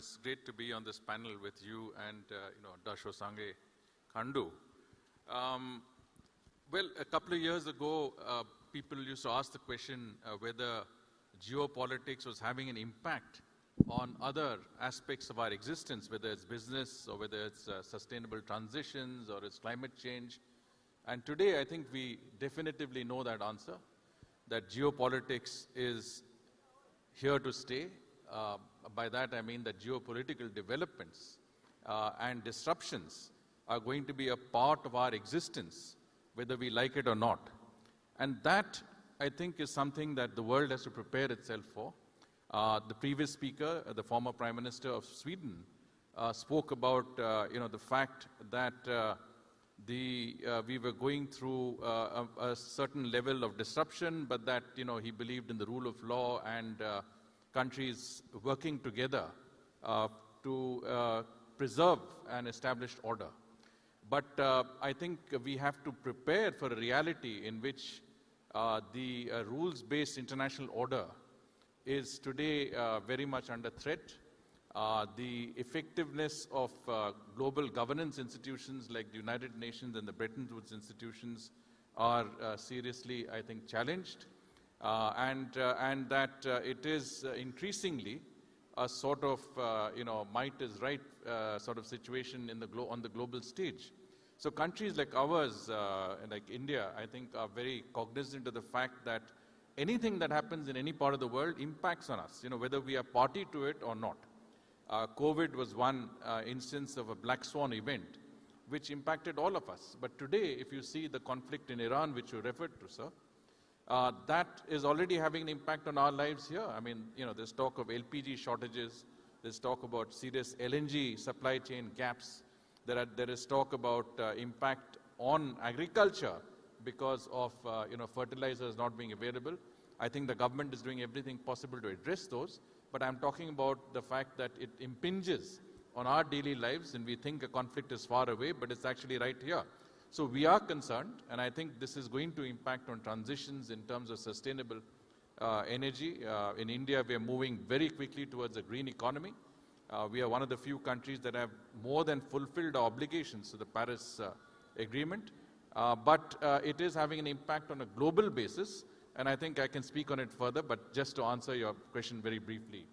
it's great to be on this panel with you and, Dasho Sange Khandu. Well, a couple of years ago, people used to ask the question whether geopolitics was having an impact on other aspects of our existence, whether it's business or whether it's sustainable transitions or it's climate change. And today, I think we definitively know that answer, that geopolitics is here to stay. By that, I mean that geopolitical developments and disruptions are going to be a part of our existence, whether we like it or not. And that, I think, is something that the world has to prepare itself for. The previous speaker, the former Prime Minister of Sweden, spoke about, the fact that we were going through a certain level of disruption, but that, he believed in the rule of law and countries working together to preserve an established order. But I think we have to prepare for a reality in which the rules-based international order is today very much under threat. The effectiveness of global governance institutions like the United Nations and the Bretton Woods institutions are seriously, I think, challenged. And that it is increasingly a sort of, might is right sort of situation in on the global stage. So countries like ours, like India, I think are very cognizant of the fact that anything that happens in any part of the world impacts on us, whether we are party to it or not. COVID was one instance of a black swan event which impacted all of us. But today, if you see the conflict in Iran, which you referred to, sir, that is already having an impact on our lives here. I mean, there's talk of LPG shortages. There's talk about serious LNG supply chain gaps. There is talk about impact on agriculture because of, fertilizers not being available. I think the government is doing everything possible to address those. But I'm talking about the fact that it impinges on our daily lives and we think a conflict is far away, but it's actually right here. So we are concerned, and I think this is going to impact on transitions in terms of sustainable energy. In India, we are moving very quickly towards a green economy. We are one of the few countries that have more than fulfilled our obligations to the Paris Agreement. But it is having an impact on a global basis, and I think I can speak on it further, but just to answer your question very briefly.